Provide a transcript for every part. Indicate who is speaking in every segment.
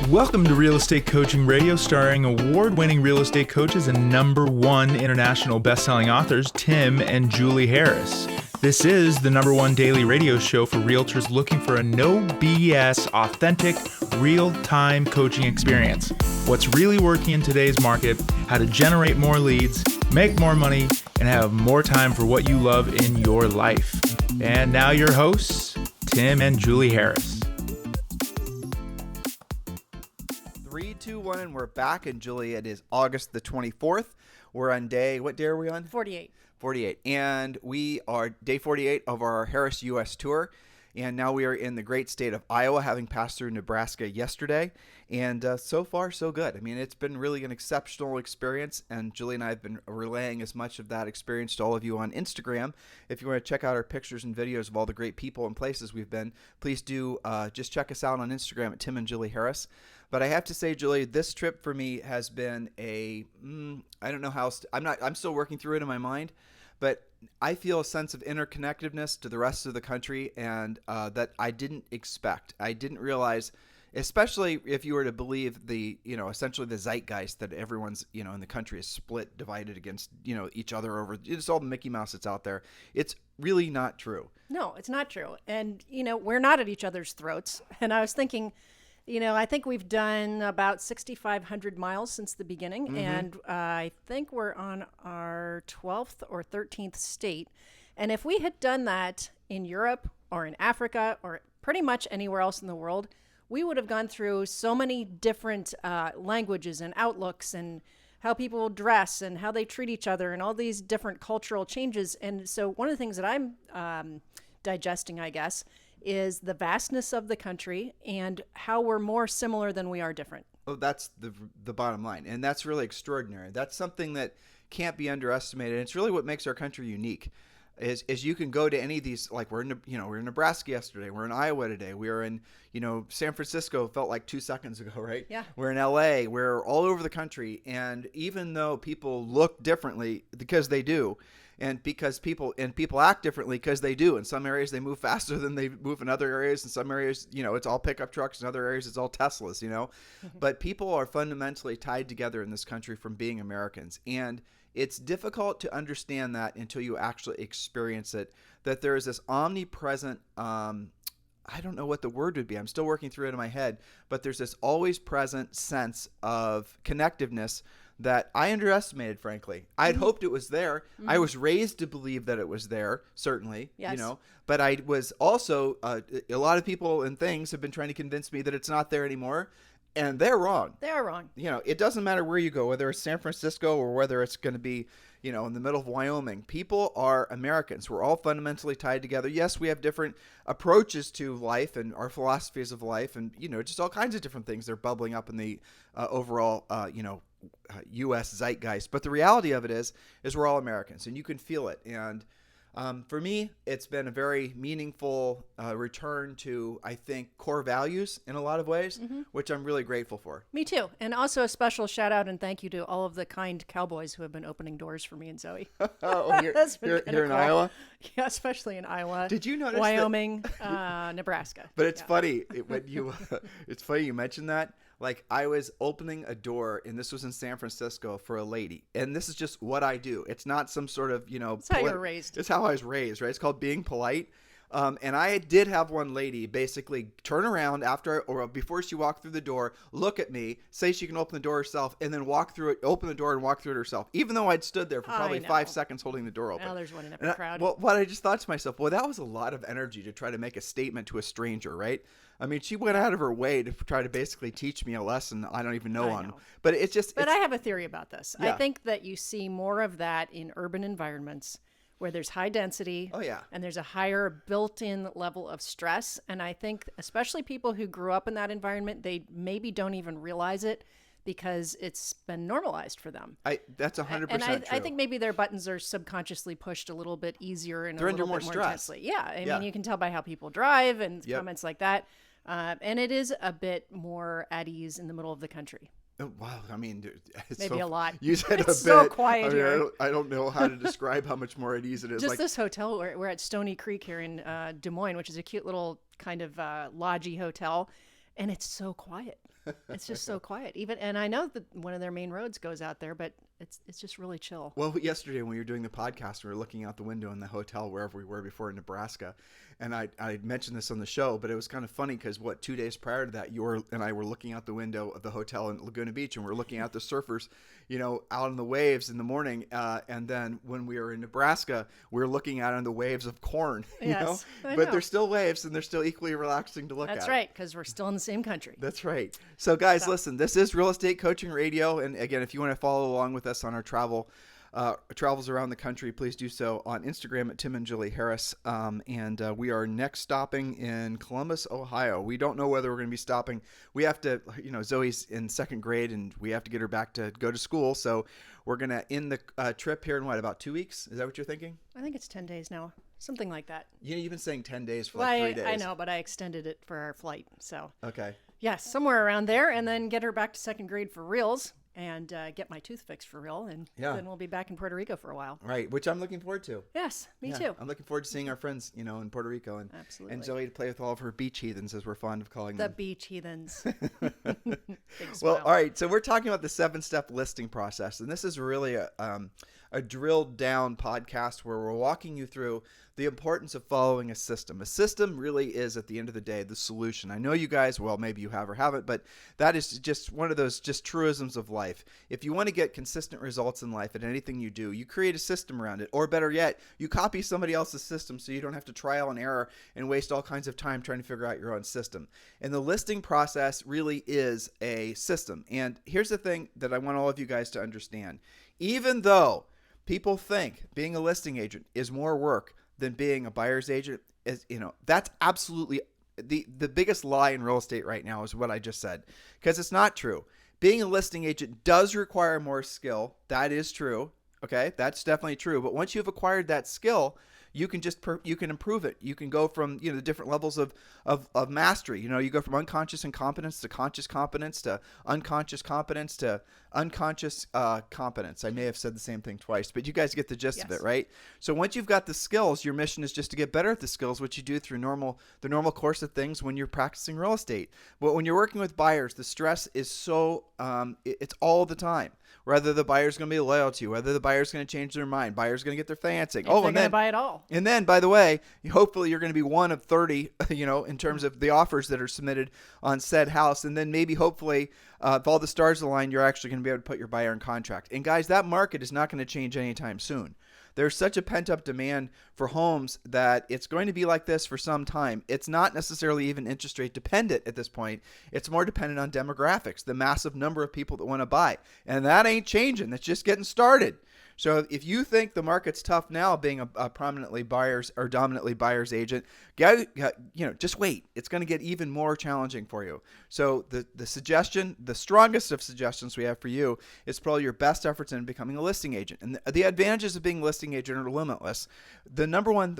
Speaker 1: Welcome to Real Estate Coaching Radio, starring award-winning real estate coaches and #1 international best-selling authors, Tim and Julie Harris. This is the #1 daily radio show for realtors looking for a no BS, authentic, real-time coaching experience. What's really working in today's market, how to generate more leads, make more money, and have more time for what you love in your life. And now your hosts, Tim and Julie Harris.
Speaker 2: 3, 2, 1, and we're back. And Julie, it is August the 24th. We're on what day are we on?
Speaker 3: 48.
Speaker 2: 48. And we are day 48 of our Harris U.S. tour. And now we are in the great state of Iowa, having passed through Nebraska yesterday. And so far, so good. I mean, it's been really an exceptional experience. And Julie and I have been relaying as much of that experience to all of you on Instagram. If you want to check out our pictures and videos of all the great people and places we've been, please do just check us out on Instagram at Tim and Julie Harris. But I have to say, Julie, this trip for me has been I don't know how, I'm still working through it in my mind, but I feel a sense of interconnectedness to the rest of the country, and that I didn't expect. I didn't realize, especially if you were to believe essentially the zeitgeist that everyone's, in the country is split, divided against, each other over, it's all the Mickey Mouse that's out there. It's really not true.
Speaker 3: No, it's not true. And, we're not at each other's throats. And I was thinking, I think we've done about 6,500 miles since the beginning, and I think we're on our 12th or 13th state. And if we had done that in Europe or in Africa or pretty much anywhere else in the world, we would have gone through so many different languages and outlooks and how people dress and how they treat each other and all these different cultural changes. And so one of the things that I'm digesting, I guess, is the vastness of the country and how we're more similar than we are different.
Speaker 2: Oh, that's the bottom line. And that's really extraordinary. That's something that can't be underestimated. And it's really what makes our country unique is you can go to any of these, like we're in Nebraska yesterday. We're in Iowa today. We were in, San Francisco, felt like 2 seconds ago, right?
Speaker 3: Yeah.
Speaker 2: We're in LA. We're all over the country. And even though people look differently, because they do, and because people act differently because they do. In some areas, they move faster than they move in other areas. In some areas, it's all pickup trucks. In other areas, it's all Teslas, But people are fundamentally tied together in this country from being Americans. And it's difficult to understand that until you actually experience it, that there is this omnipresent, I don't know what the word would be. I'm still working through it in my head. But there's this always present sense of connectiveness that I underestimated, frankly. I had hoped it was there. I was raised to believe that it was there, certainly,
Speaker 3: yes.
Speaker 2: But I was also, a lot of people and things have been trying to convince me that it's not there anymore, and they're wrong.
Speaker 3: They are wrong.
Speaker 2: It doesn't matter where you go, whether it's San Francisco or whether it's going to be, in the middle of Wyoming. People are Americans. We're all fundamentally tied together. Yes, we have different approaches to life and our philosophies of life and, just all kinds of different things. They're bubbling up in the overall, U.S. zeitgeist. But the reality of it is we're all Americans, and you can feel it. And for me, it's been a very meaningful return to, I think, core values in a lot of ways, which I'm really grateful for.
Speaker 3: Me too. And also a special shout out and thank you to all of the kind cowboys who have been opening doors for me and Zoe.
Speaker 2: Here in Iowa?
Speaker 3: Yeah, especially in Iowa.
Speaker 2: Did you notice
Speaker 3: Wyoming, Nebraska.
Speaker 2: But it's funny when you it's funny you mentioned that. Like, I was opening a door, and this was in San Francisco, for a lady. And this is just what I do. It's not some sort of,
Speaker 3: It's how you were raised.
Speaker 2: It's how I was raised, right? It's called being polite. And I did have one lady basically turn around before she walked through the door, look at me, say she can open the door herself, and then open the door and walk through it herself, even though I'd stood there for probably 5 seconds holding the door open.
Speaker 3: Now there's one in every crowd.
Speaker 2: What I just thought to myself, that was a lot of energy to try to make a statement to a stranger, right? I mean, she went out of her way to try to basically teach me a lesson I don't even know on. But it's just.
Speaker 3: But I have a theory about this.
Speaker 2: Yeah.
Speaker 3: I think that you see more of that in urban environments where there's high density.
Speaker 2: Oh, yeah.
Speaker 3: And there's a higher built-in level of stress. And I think especially people who grew up in that environment, they maybe don't even realize it because it's been normalized for them.
Speaker 2: That's 100%
Speaker 3: and
Speaker 2: true.
Speaker 3: I think maybe their buttons are subconsciously pushed a little bit easier and
Speaker 2: They're
Speaker 3: a little
Speaker 2: under
Speaker 3: bit
Speaker 2: more
Speaker 3: more
Speaker 2: stress.
Speaker 3: intensely. Yeah. I mean, you can tell by how people drive and comments like that. And it is a bit more at ease in the middle of the country.
Speaker 2: Oh, wow. I mean, it's
Speaker 3: maybe a lot.
Speaker 2: You said
Speaker 3: it's
Speaker 2: a
Speaker 3: so
Speaker 2: bit.
Speaker 3: Quiet here.
Speaker 2: I don't know how to describe how much more at ease it is.
Speaker 3: Just this hotel, we're at Stony Creek here in Des Moines, which is a cute little kind of lodgy hotel. and it's so quiet. It's just so quiet. And I know that one of their main roads goes out there, but it's just really chill.
Speaker 2: Well, yesterday when we were doing the podcast, we were looking out the window in the hotel wherever we were before in Nebraska, and I mentioned this on the show, but it was kind of funny because 2 days prior to that, you and I were looking out the window of the hotel in Laguna Beach, and we're looking at the surfers, out on the waves in the morning, and then when we were in Nebraska, we were looking out on the waves of corn.
Speaker 3: Yes, I
Speaker 2: but
Speaker 3: know.
Speaker 2: they're still waves, and they're still equally relaxing to look at.
Speaker 3: That's right, because we're still in the same country.
Speaker 2: That's right. So guys, listen, this is Real Estate Coaching Radio. And again, if you want to follow along with us on our travels around the country, please do so on Instagram at Tim and Julie Harris. We are next stopping in Columbus, Ohio. We don't know whether we're going to be stopping. We have to, Zoe's in second grade and we have to get her back to go to school. So we're going to end the trip here in about 2 weeks? Is that what you're thinking?
Speaker 3: I think it's 10 days now. Something like that.
Speaker 2: You've been saying 10 days for 3 days.
Speaker 3: I know, but I extended it for our flight. So
Speaker 2: okay.
Speaker 3: Yes, somewhere around there, and then get her back to second grade for reals, and get my tooth fixed for real, and then we'll be back in Puerto Rico for a while.
Speaker 2: Right, which I'm looking forward to.
Speaker 3: Yes, me too.
Speaker 2: I'm looking forward to seeing our friends, in Puerto Rico, and
Speaker 3: Absolutely.
Speaker 2: and Zoe to play with all of her beach heathens, as we're fond of calling
Speaker 3: The
Speaker 2: them.
Speaker 3: beach heathens.
Speaker 2: Well,
Speaker 3: Smile.
Speaker 2: all right. So we're talking about the 7-step listing process, and this is really a drilled down podcast where we're walking you through the importance of following a system. A system really is, at the end of the day, the solution. I know you guys, well, maybe you have or haven't, but that is just one of those just truisms of life. If you want to get consistent results in life at anything you do, you create a system around it, or better yet, you copy somebody else's system so you don't have to trial and error and waste all kinds of time trying to figure out your own system. And the listing process really is a system. And here's the thing that I want all of you guys to understand. Even though people think being a listing agent is more work than being a buyer's agent, that's absolutely the biggest lie in real estate right now is what I just said, because it's not true. Being a listing agent does require more skill. That is true. Okay, that's definitely true. But once you've acquired that skill, you can you can improve it. You can go from the different levels of mastery. You go from unconscious incompetence to conscious competence to unconscious competence to unconscious competence. I may have said the same thing twice, but you guys get the gist of it, right? So once you've got the skills, your mission is just to get better at the skills, which you do through the normal course of things when you're practicing real estate. But when you're working with buyers, the stress is so it's all the time. Whether the buyer's going to be loyal to you, whether the buyer's going to change their mind, buyer's going to get their financing.
Speaker 3: They're going to buy it all.
Speaker 2: And then, by the way, hopefully you're going to be one of 30, in terms of the offers that are submitted on said house. And then maybe, hopefully, if all the stars align, you're actually going to be able to put your buyer in contract. And guys, that market is not going to change anytime soon. There's such a pent-up demand for homes that it's going to be like this for some time. It's not necessarily even interest rate dependent at this point. It's more dependent on demographics, the massive number of people that want to buy. And that ain't changing. That's just getting started. So if you think the market's tough now being a prominently buyers or dominantly buyers agent, just wait. It's going to get even more challenging for you. So the suggestion, the strongest of suggestions we have for you is probably your best efforts in becoming a listing agent. And the advantages of being a listing agent are limitless. The number one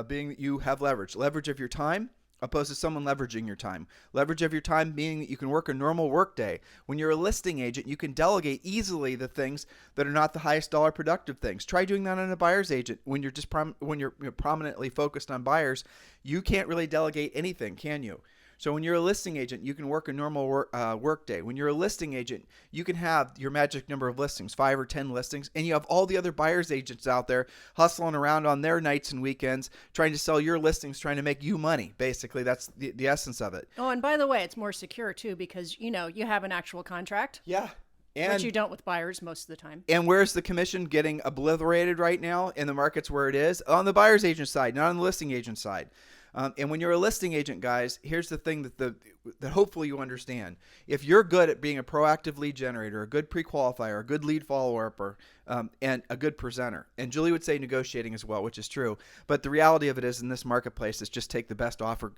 Speaker 2: being that you have leverage of your time, opposed to someone leveraging your time. Leverage of your time meaning that you can work a normal work day. When you're a listing agent, you can delegate easily the things that are not the highest dollar productive things. Try doing that on a buyer's agent. When you're just you're prominently focused on buyers, you can't really delegate anything, can you? So when you're a listing agent, you can work a normal work day. When you're a listing agent, you can have your magic number of listings, 5 or 10 listings, and you have all the other buyer's agents out there hustling around on their nights and weekends, trying to sell your listings, trying to make you money. Basically, that's the essence of it.
Speaker 3: Oh, and by the way, it's more secure too because, you have an actual contract.
Speaker 2: Yeah.
Speaker 3: Which you don't with buyers most of the time.
Speaker 2: And where's the commission getting obliterated right now in the markets where it is? On the buyer's agent side, not on the listing agent side. And when you're a listing agent, guys, here's the thing that hopefully you understand. If you're good at being a proactive lead generator, a good pre-qualifier, a good lead follower-upper, and a good presenter, and Julie would say negotiating as well, which is true. But the reality of it is in this marketplace, it's just take the best offer,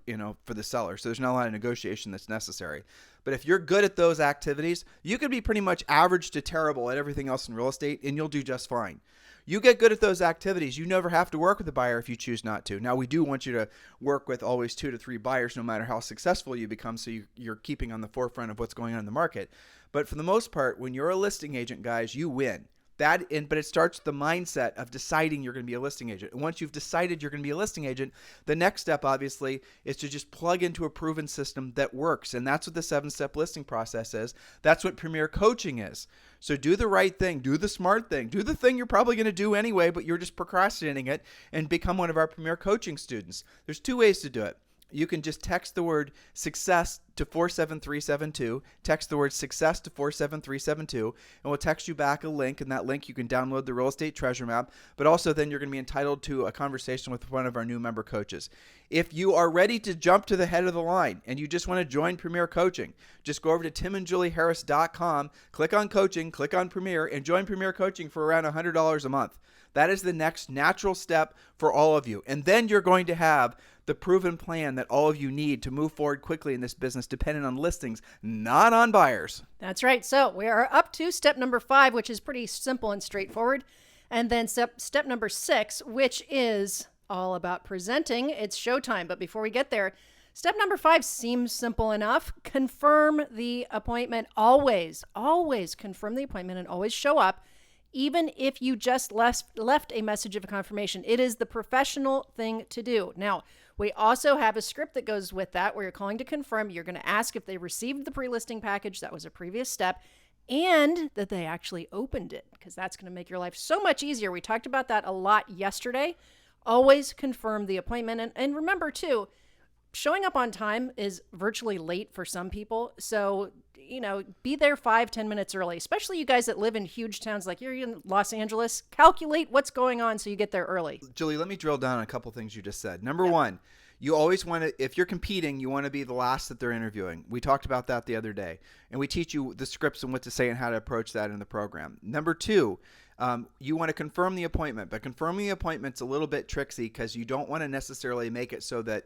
Speaker 2: for the seller. So there's not a lot of negotiation that's necessary. But if you're good at those activities, you can be pretty much average to terrible at everything else in real estate, and you'll do just fine. You get good at those activities, you never have to work with a buyer if you choose not to. Now, we do want you to work with always 2 to 3 buyers, no matter how successful you become, so you're keeping on the forefront of what's going on in the market. But for the most part, when you're a listing agent, guys, you win. But it starts the mindset of deciding you're going to be a listing agent. And once you've decided you're going to be a listing agent, the next step, obviously, is to just plug into a proven system that works. And that's what the 7-step listing process is. That's what Premier Coaching is. So do the right thing. Do the smart thing. Do the thing you're probably going to do anyway, but you're just procrastinating it, and become one of our Premier Coaching students. There's 2 ways to do it. You can just text the word success to 47372. Text the word success to 47372, and we'll text you back a link. And that link, you can download the real estate treasure map. But also then you're going to be entitled to a conversation with one of our new member coaches. If you are ready to jump to the head of the line and you just want to join Premier Coaching, just go over to timandjulieharris.com, click on coaching, click on Premier, and join Premier Coaching for around $100 a month. That is the next natural step for all of you. And then you're going to have the proven plan that all of you need to move forward quickly in this business, dependent on listings, not on buyers.
Speaker 3: That's right. So we are up to step number 5, which is pretty simple and straightforward. And then step number 6, which is all about presenting. It's showtime. But before we get there, step number 5 seems simple enough. Confirm the appointment. Always confirm the appointment and always show up. Even if you just left a message of confirmation, it is the professional thing to do. Now, we also have a script that goes with that where you're calling to confirm. You're going to ask if they received the pre-listing package. That was a previous step. And that they actually opened it, because that's going to make your life so much easier. We talked about that a lot yesterday. Always confirm the appointment. And remember, too, showing up on time is virtually late for some people. So, be there 5-10 minutes early, especially you guys that live in huge towns like you're in Los Angeles. Calculate what's going on so you get there early.
Speaker 2: Julie, let me drill down on a couple things you just said. Number one, you always want to, if you're competing, you want to be the last that they're interviewing. We talked about that the other day, and we teach you the scripts and what to say and how to approach that in the program. Number two, you want to confirm the appointment, but confirming the appointment's a little bit tricksy because you don't want to necessarily make it so that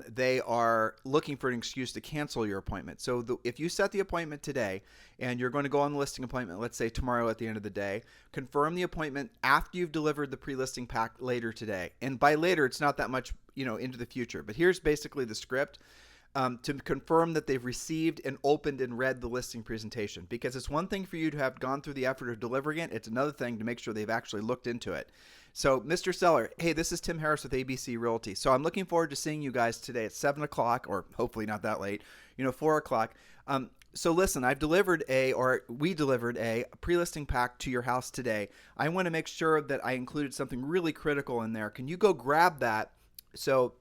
Speaker 2: they are looking for an excuse to cancel your appointment. So if you set the appointment today and you're going to go on the listing appointment, let's say tomorrow at the end of the day, confirm the appointment after you've delivered the pre-listing pack later today. And by later, it's not that much, into the future. But here's basically the script. To confirm that they've received and opened and read the listing presentation. Because it's one thing for you to have gone through the effort of delivering it. It's another thing to make sure they've actually looked into it. So, Mr. Seller, hey, this is Tim Harris with ABC Realty. So I'm looking forward to seeing you guys today at 7 o'clock, or hopefully not that late, 4 o'clock. So listen, we delivered a pre-listing pack to your house today. I want to make sure that I included something really critical in there. Can you go grab that? So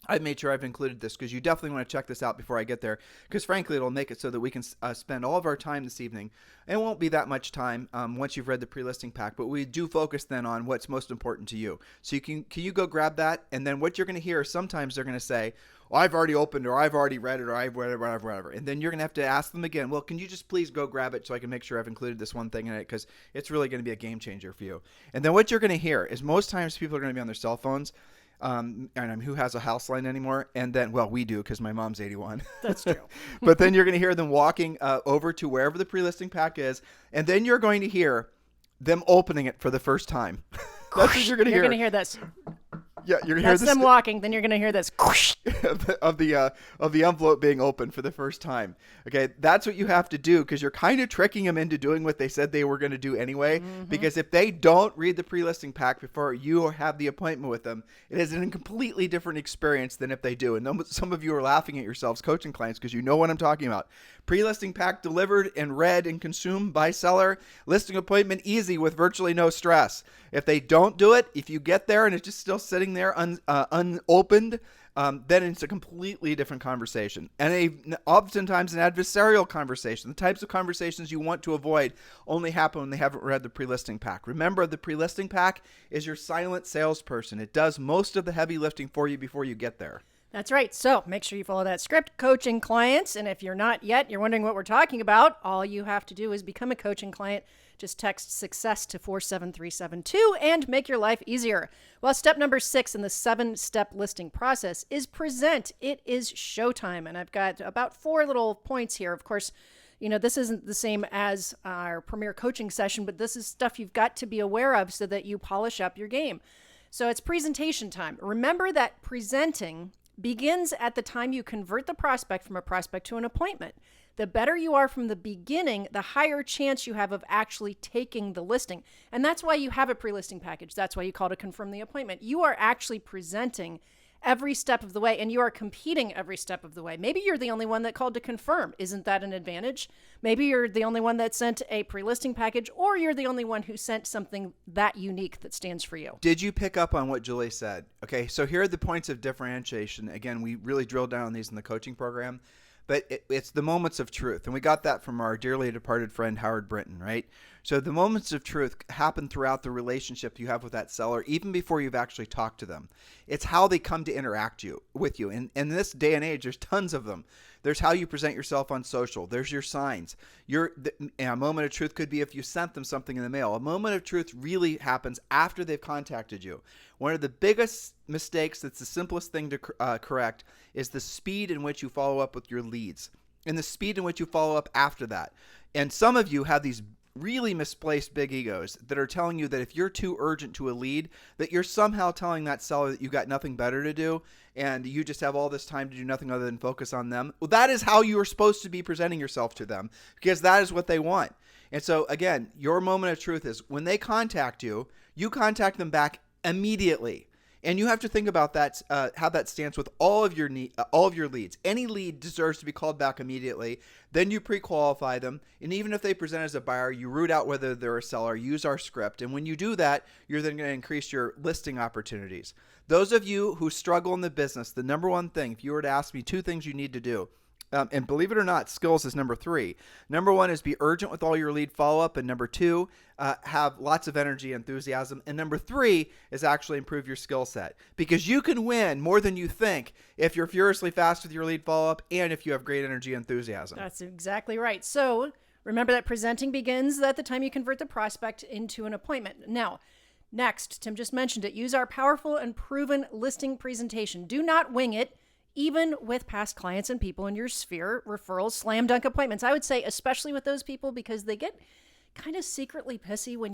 Speaker 2: I've made sure I've included this because you definitely want to check this out before I get there, because frankly, it'll make it so that we can spend all of our time this evening. And it won't be that much time once you've read the pre-listing pack, but we do focus then on what's most important to you. So can you go grab that? And then what you're going to hear, sometimes they're going to say, well, I've already opened, or I've already read it, or I've whatever. And then you're going to have to ask them again, well, can you just please go grab it so I can make sure I've included this one thing in it, because it's really going to be a game changer for you. And then what you're going to hear is most times people are going to be on their cell phones. And who has a house line anymore? And then, well, we do, because my mom's 81.
Speaker 3: That's true.
Speaker 2: But then you're going to hear them walking over to wherever the pre-listing pack is, and then you're going to hear them opening it for the first time. That's what you're going to hear.
Speaker 3: You're going to hear this.
Speaker 2: Yeah, you're going to hear
Speaker 3: That's
Speaker 2: this.
Speaker 3: them walking. Then you're going to hear this.
Speaker 2: of the envelope being opened for the first time. Okay, that's what you have to do, because you're kind of tricking them into doing what they said they were going to do anyway. Mm-hmm. Because if they don't read the pre-listing pack before you have the appointment with them, it is a completely different experience than if they do. And some of you are laughing at yourselves, coaching clients, because you know what I'm talking about. Pre-listing pack delivered and read and consumed by seller. Listing appointment easy with virtually no stress. If they don't do it, if you get there and it's just still sitting there unopened, then it's a completely different conversation, and oftentimes an adversarial conversation. The types of conversations you want to avoid only happen when they haven't read the pre-listing pack. Remember, the pre-listing pack is your silent salesperson. It does most of the heavy lifting for you before you get there.
Speaker 3: That's right. So make sure you follow that script, coaching clients. And if you're not yet, you're wondering what we're talking about, all you have to do is become a coaching client. Just text success to 47372 and make your life easier. Well, step number 6 in the 7-step listing process is present. It is showtime. And I've got about 4 little points here. Of course, this isn't the same as our Premier Coaching session, but this is stuff you've got to be aware of so that you polish up your game. So it's presentation time. Remember that presenting begins at the time you convert the prospect from a prospect to an appointment. The better you are from the beginning, the higher chance you have of actually taking the listing. And that's why you have a pre-listing package. That's why you call to confirm the appointment. You are actually presenting every step of the way, and you are competing every step of the way. Maybe you're the only one that called to confirm. Isn't that an advantage? Maybe you're the only one that sent a pre-listing package, or you're the only one who sent something that unique that stands for you.
Speaker 2: Did you pick up on what Julie said? Okay, so here are the points of differentiation. Again, we really drilled down on these in the coaching program, but it's the moments of truth. And we got that from our dearly departed friend, Howard Brinton, right? So the moments of truth happen throughout the relationship you have with that seller, even before you've actually talked to them. It's how they come to interact with you. And in this day and age, there's tons of them. There's how you present yourself on social. There's your signs. A moment of truth could be if you sent them something in the mail. A moment of truth really happens after they've contacted you. One of the biggest mistakes that's the simplest thing to correct is the speed in which you follow up with your leads and the speed in which you follow up after that. And some of you have these really misplaced big egos that are telling you that if you're too urgent to a lead, that you're somehow telling that seller that you've got nothing better to do and you just have all this time to do nothing other than focus on them. Well, that is how you are supposed to be presenting yourself to them, because that is what they want. And so again, your moment of truth is when they contact you, you contact them back immediately. And you have to think about that, how that stands with all of your leads. Any lead deserves to be called back immediately. Then you pre-qualify them. And even if they present as a buyer, you root out whether they're a seller, use our script. And when you do that, you're then going to increase your listing opportunities. Those of you who struggle in the business, the number one thing, if you were to ask me 2 things you need to do, and believe it or not, skills is number 3. Number 1 is be urgent with all your lead follow-up. And number 2, have lots of energy and enthusiasm. And number 3 is actually improve your skill set. Because you can win more than you think if you're furiously fast with your lead follow-up and if you have great energy and enthusiasm.
Speaker 3: That's exactly right. So remember that presenting begins at the time you convert the prospect into an appointment. Now, next, Tim just mentioned it. Use our powerful and proven listing presentation. Do not wing it. Even with past clients and people in your sphere, referrals, slam dunk appointments. I would say especially with those people, because they get kind of secretly pissy when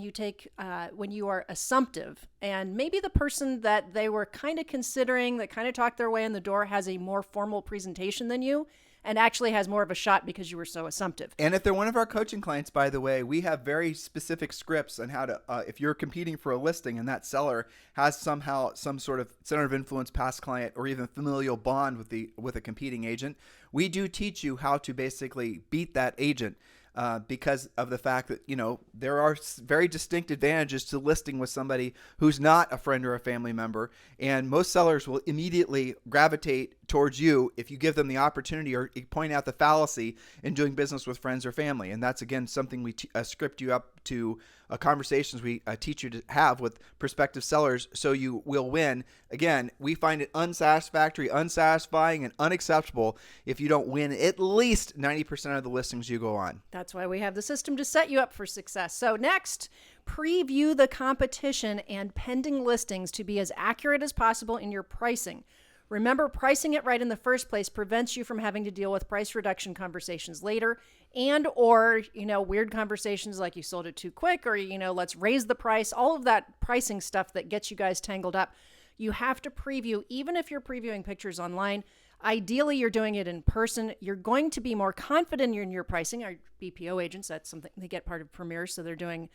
Speaker 3: you are assumptive. And maybe the person that they were kind of considering, that kind of talked their way in the door, has a more formal presentation than you and actually has more of a shot because you were so assumptive.
Speaker 2: And if they're one of our coaching clients, by the way, we have very specific scripts on how to, if you're competing for a listing and that seller has somehow some sort of center of influence past client or even familial bond with a competing agent, we do teach you how to basically beat that agent. Because of the fact that, there are very distinct advantages to listing with somebody who's not a friend or a family member. And most sellers will immediately gravitate towards you if you give them the opportunity or point out the fallacy in doing business with friends or family. And that's, again, something we script you up to conversations we teach you to have with prospective sellers so you will win. Again, we find it unsatisfactory, unsatisfying, and unacceptable if you don't win at least 90% of the listings you go on.
Speaker 3: That's why we have the system to set you up for success. So next, preview the competition and pending listings to be as accurate as possible in your pricing. Remember, pricing it right in the first place prevents you from having to deal with price reduction conversations later or weird conversations like you sold it too quick or, let's raise the price, all of that pricing stuff that gets you guys tangled up. You have to preview, even if you're previewing pictures online. Ideally, you're doing it in person. You're going to be more confident in your pricing. Our BPO agents, that's something they get part of Premier, so they're doing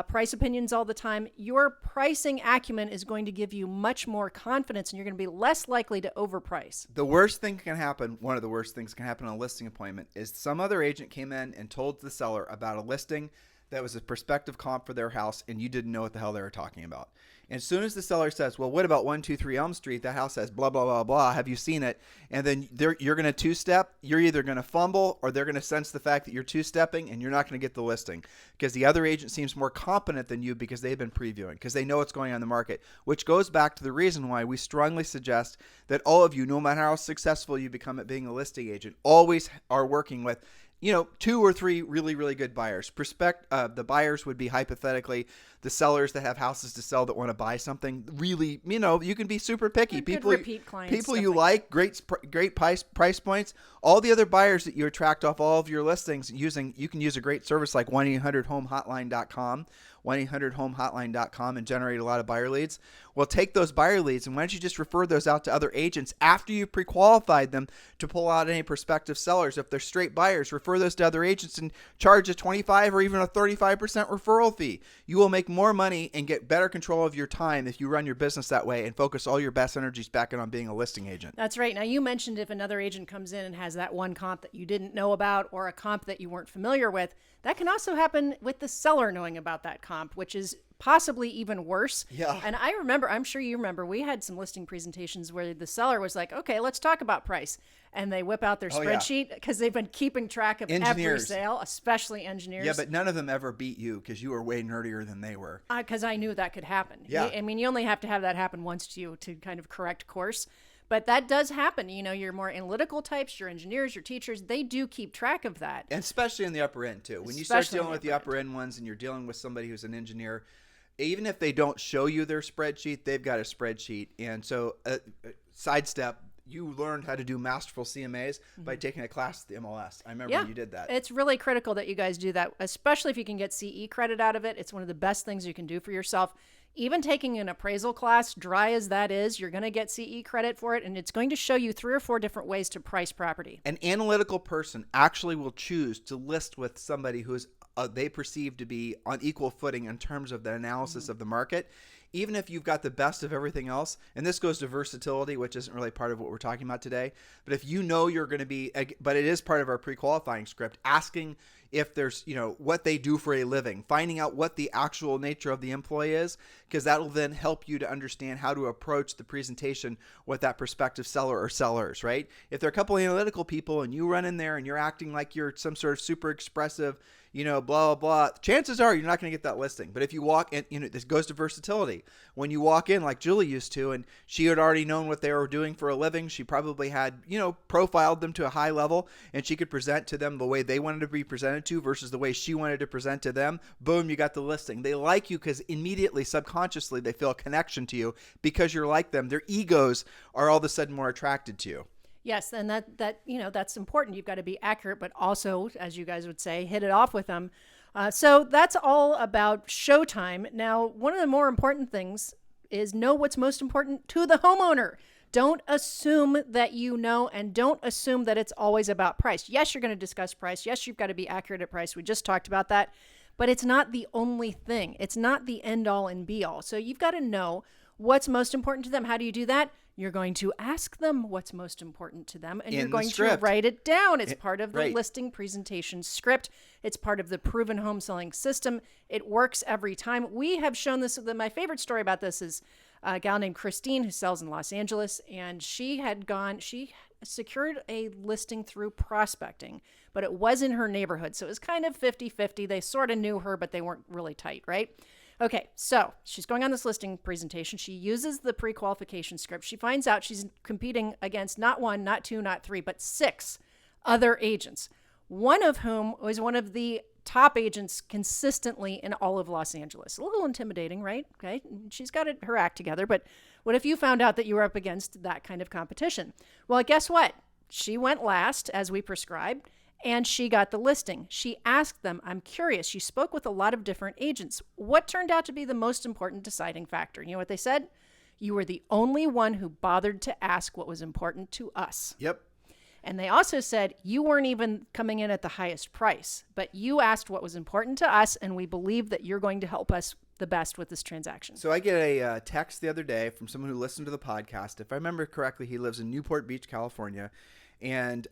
Speaker 3: price opinions all the time. Your pricing acumen is going to give you much more confidence, and you're going to be less likely to overprice.
Speaker 2: The worst thing can happen, one of the worst things can happen on a listing appointment, is some other agent came in and told the seller about a listing that was a prospective comp for their house, and you didn't know what the hell they were talking about. And as soon as the seller says, well, what about 123 Elm Street? That house says blah, blah, blah, blah. Have you seen it? And then you're going to two-step. You're either going to fumble or they're going to sense the fact that you're two-stepping and you're not going to get the listing because the other agent seems more competent than you because they've been previewing, because they know what's going on in the market, which goes back to the reason why we strongly suggest that all of you, no matter how successful you become at being a listing agent, always are working with 2 or 3 really, really good buyers. The buyers would be hypothetically the sellers that have houses to sell that want to buy something. Really, you can be super picky.
Speaker 3: Repeat clients,
Speaker 2: people you like, great price points. All the other buyers that you attract off all of your listings you can use a great service like 1-800-HOME-HOTLINE.com. 1-800-HOME-HOTLINE.com and generate a lot of buyer leads. Well, take those buyer leads, and why don't you just refer those out to other agents after you pre-qualified them to pull out any prospective sellers. If they're straight buyers, refer those to other agents and charge a 25 or even a 35% referral fee. You will make more money and get better control of your time if you run your business that way and focus all your best energies back in on being a listing agent.
Speaker 3: That's right. Now, you mentioned if another agent comes in and has that one comp that you didn't know about or a comp that you weren't familiar with, that can also happen with the seller knowing about that comp, which is possibly even worse.
Speaker 2: Yeah.
Speaker 3: And I remember, I'm sure you remember, we had some listing presentations where the seller was like, okay, let's talk about price. And they whip out their spreadsheet because they've been keeping track of every sale, especially engineers.
Speaker 2: Yeah, but none of them ever beat you because you were way nerdier than they were.
Speaker 3: Because I knew that could happen.
Speaker 2: Yeah.
Speaker 3: I mean, you only have to have that happen once to kind of correct course. But that does happen. You know, your more analytical types, your engineers, your teachers, they do keep track of that.
Speaker 2: And especially in the upper end, too. When you start dealing with the upper end ones and you're dealing with somebody who's an engineer, even if they don't show you their spreadsheet, they've got a spreadsheet. And so, sidestep, you learned how to do masterful CMAs by taking a class at the MLS. I remember when you did that.
Speaker 3: It's really critical that you guys do that, especially if you can get CE credit out of it. It's one of the best things you can do for yourself. Even taking an appraisal class, dry as that is, you're going to get CE credit for it, and it's going to show you 3 or 4 different ways to price property.
Speaker 2: An analytical person actually will choose to list with somebody who's they perceive to be on equal footing in terms of the analysis of the market, even if you've got the best of everything else. And this goes to versatility, which isn't really part of what we're talking about today. But if you know you're going to be, but it is part of our pre-qualifying script, asking if there's, what they do for a living, finding out what the actual nature of the employee is, because that'll then help you to understand how to approach the presentation with that prospective seller or sellers, right? If they're a couple analytical people and you run in there and you're acting like you're some sort of super expressive, blah, blah, blah, chances are you're not going to get that listing. But if you walk in, this goes to versatility. When you walk in like Julie used to, and she had already known what they were doing for a living, she probably had, profiled them to a high level, and she could present to them the way they wanted to be presented to versus the way she wanted to present to them. Boom, you got the listing. They like you because immediately, subconsciously, they feel a connection to you because you're like them. Their egos are all of a sudden more attracted to you.
Speaker 3: Yes, and that's important. You've got to be accurate, but also, as you guys would say, hit it off with them. So that's all about showtime. Now, one of the more important things is know what's most important to the homeowner. Don't assume that you know, and don't assume that it's always about price. Yes, you're going to discuss price. Yes, you've got to be accurate at price. We just talked about that. But it's not the only thing. It's not the end all and be all. So you've got to know what's most important to them. How do you do that? You're going to ask them what's most important to them, and you're going to write it down. It's part of the listing presentation script. It's part of the proven home selling system. It works every time. We have shown this. My favorite story about this is a gal named Christine who sells in Los Angeles, and she secured a listing through prospecting, but it was in her neighborhood. So it was kind of 50-50. They sort of knew her, but they weren't really tight, right? Okay, so she's going on this listing presentation. She uses the pre-qualification script. She finds out she's competing against not 1, not 2, not 3, but 6 other agents, one of whom was one of the top agents consistently in all of Los Angeles. A little intimidating, right? Okay, she's got her act together, but what if you found out that you were up against that kind of competition? Well, guess what? She went last, as we prescribed, and she got the listing. She asked them, I'm curious, you spoke with a lot of different agents. What turned out to be the most important deciding factor? You know what they said? You were the only one who bothered to ask what was important to us.
Speaker 2: Yep.
Speaker 3: And they also said, you weren't even coming in at the highest price, but you asked what was important to us, and we believe that you're going to help us the best with this transaction.
Speaker 2: So I get a text the other day from someone who listened to the podcast. If I remember correctly, he lives in Newport Beach, California. And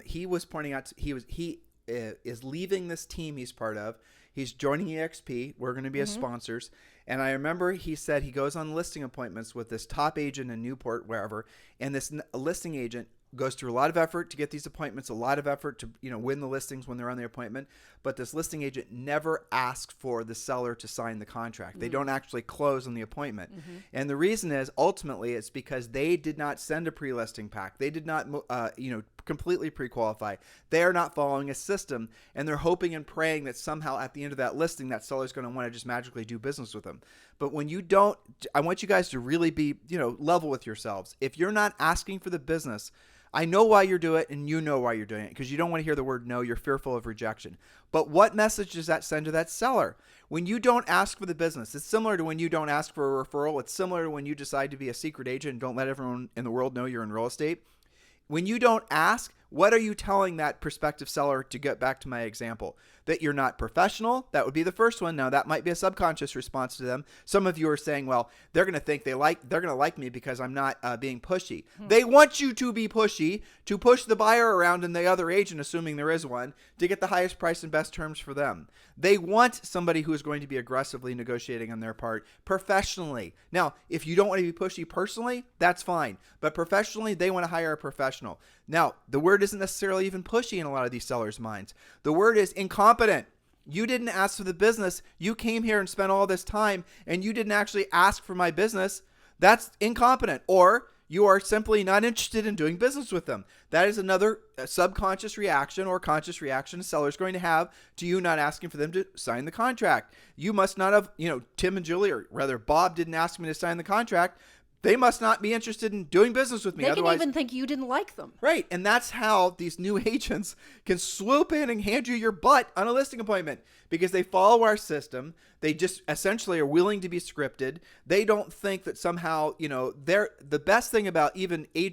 Speaker 2: he was pointing out he is leaving this team he's part of. He's joining EXP. We're going to be as sponsors. And I remember he said he goes on listing appointments with this top agent in Newport, wherever. And this listing agent goes through a lot of effort to get these appointments, a lot of effort to win the listings when they're on the appointment. But this listing agent never asks for the seller to sign the contract. They don't actually close on the appointment. And the reason is ultimately it's because they did not send a pre-listing pack. They did not completely pre-qualify. They are not following a system, and they're hoping and praying that somehow at the end of that listing, that seller's going to want to just magically do business with them. But when you don't, I want you guys to really be, level with yourselves. If you're not asking for the business, I know why you do it, and you know why you're doing it, because you don't want to hear the word no. You're fearful of rejection. But what message does that send to that seller? When you don't ask for the business, it's similar to when you don't ask for a referral. It's similar to when you decide to be a secret agent and don't let everyone in the world know you're in real estate. When you don't ask, what are you telling that prospective seller, to get back to my example? That you're not professional? That would be the first one. Now, that might be a subconscious response to them. Some of you are saying, well, they're going to think they're going to like me because I'm not being pushy. They want you to be pushy, to push the buyer around and the other agent, assuming there is one, to get the highest price and best terms for them. They want somebody who is going to be aggressively negotiating on their part professionally. Now, if you don't want to be pushy personally, that's fine. But professionally, they want to hire a professional. Now, the word isn't necessarily even pushy in a lot of these sellers' minds. The word is incompetent. You didn't ask for the business. You came here and spent all this time, and you didn't actually ask for my business. That's incompetent. Or you are simply not interested in doing business with them. That is another subconscious reaction or conscious reaction a seller is going to have to you not asking for them to sign the contract. You must not have, Tim and Julie, or rather Bob, didn't ask me to sign the contract. They must not be interested in doing business with me.
Speaker 3: They
Speaker 2: Otherwise,
Speaker 3: can even think you didn't like them.
Speaker 2: Right. And that's how these new agents can swoop in and hand you your butt on a listing appointment, because they follow our system. They just essentially are willing to be scripted. They don't think that somehow, they're the best thing about even a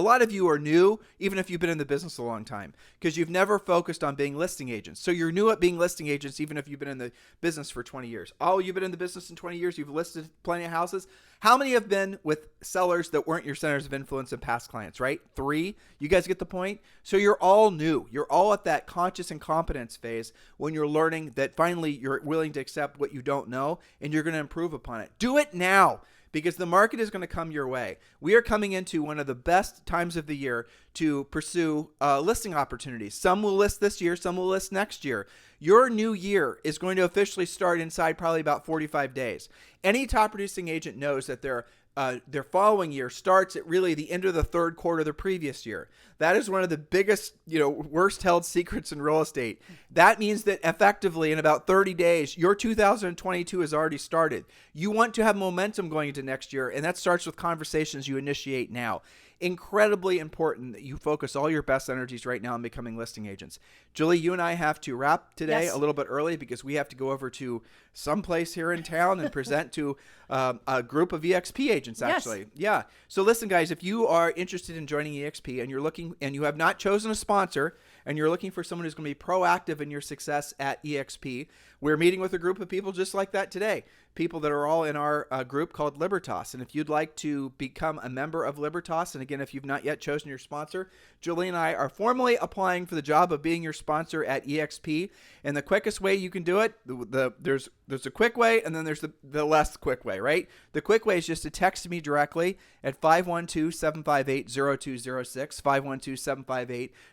Speaker 2: lot of you are new, even if you've been in the business a long time, because you've never focused on being listing agents. So you're new at being listing agents, even if you've been in the business for 20 years. Oh, you've been in the business in 20 years. You've listed plenty of houses. How many have been with sellers that weren't your centers of influence and past clients, right? 3. You guys get the point? So you're all new. You're all at that conscious incompetence phase when you're learning that finally you're willing to accept what you don't know and you're going to improve upon it. Do it now, because the market is going to come your way. We are coming into one of the best times of the year to pursue listing opportunities. Some will list this year, some will list next year. Your new year is going to officially start inside probably about 45 days. Any top producing agent knows that their following year starts at really the end of the third quarter of the previous year. That is one of the biggest, worst held secrets in real estate. That means that effectively in about 30 days, your 2022 has already started. You want to have momentum going into next year, and that starts with conversations you initiate now. Incredibly important that you focus all your best energies right now on becoming listing agents. Julie, you and I have to wrap today a little bit early because we have to go over to someplace here in town and present to a group of EXP agents, actually. Yes. Yeah. So listen, guys, if you are interested in joining EXP and you're looking and you have not chosen a sponsor and you're looking for someone who's going to be proactive in your success at EXP, we're meeting with a group of people just like that today. People that are all in our group called Libertas. And if you'd like to become a member of Libertas, and again, if you've not yet chosen your sponsor, Julie and I are formally applying for the job of being your sponsor at EXP. And the quickest way you can do it, there's a quick way, and then there's the less quick way, right? The quick way is just to text me directly at 512-758-0206,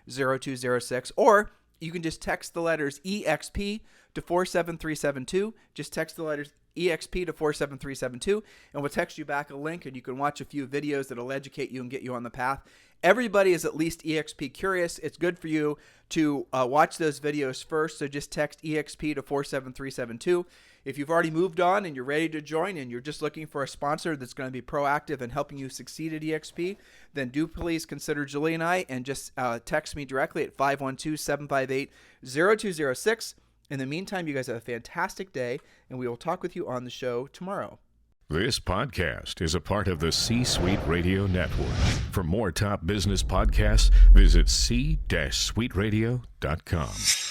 Speaker 2: 512-758-0206, or you can just text the letters EXP to 47372. Just text the letters EXP to 47372, and we'll text you back a link, and you can watch a few videos that'll educate you and get you on the path. Everybody is at least EXP curious. It's good for you to watch those videos first, so just text EXP to 47372. If you've already moved on and you're ready to join and you're just looking for a sponsor that's going to be proactive and helping you succeed at EXP, then do please consider Julie and I, and just text me directly at 512-758-0206. In the meantime, you guys have a fantastic day, and we will talk with you on the show tomorrow.
Speaker 4: This podcast is a part of the C-Suite Radio Network. For more top business podcasts, visit c-suiteradio.com.